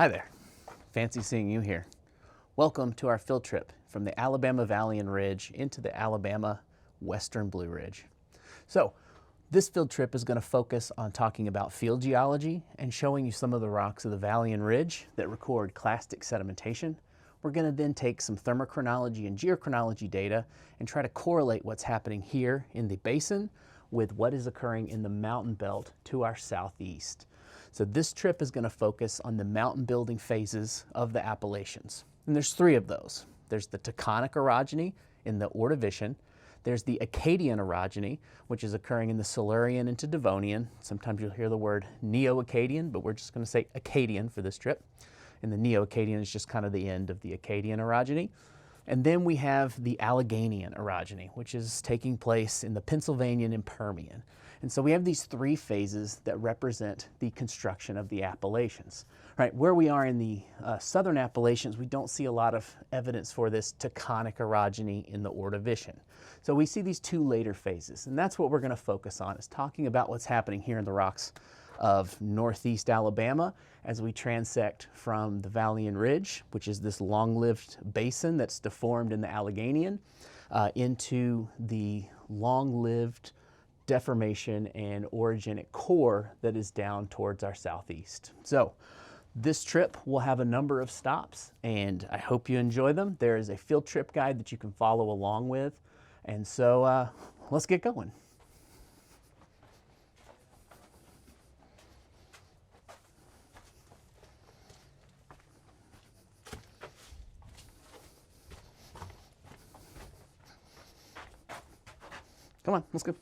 Hi there. Fancy seeing you here. Welcome to our field trip from the Alabama Appalachian Ridge into the Alabama Western Blue Ridge. So this field trip is going to focus on talking about field geology and showing you some of the rocks of the Appalachian Ridge that record clastic sedimentation. We're going to then take some thermochronology and geochronology data and try to correlate what's happening here in the basin with what is occurring in the mountain belt to our southeast. So this trip is going to focus on the mountain building phases of the Appalachians. And there's three of those. There's the tectonic orogeny in the Ordovician. There's the Akkadian orogeny, which is occurring in the Silurian into Devonian. Sometimes you'll hear the word Neo-Akkadian, but we're just going to say Akkadian for this trip. And the Neo-Akkadian is just kind of the end of the Akkadian orogeny. And then we have the Alleghanian orogeny, which is taking place in the Pennsylvanian and Permian. And so we have these three phases that represent the construction of the Appalachians. Right, where we are in the southern Appalachians, we don't see a lot of evidence for this tectonic orogeny in the Ordovician. So we see these two later phases, and that's what we're going to focus on, is talking about what's happening here in the rocks of northeast Alabama as we transect from the Appalachian Ridge, which is this long-lived basin that's deformed in the Alleghanian, into the long-lived deformation and orogenic core that is down towards our southeast. So this trip will have a number of stops, and I hope you enjoy them. There is a field trip guide that you can follow along with, and so let's get going. Come on, let's go.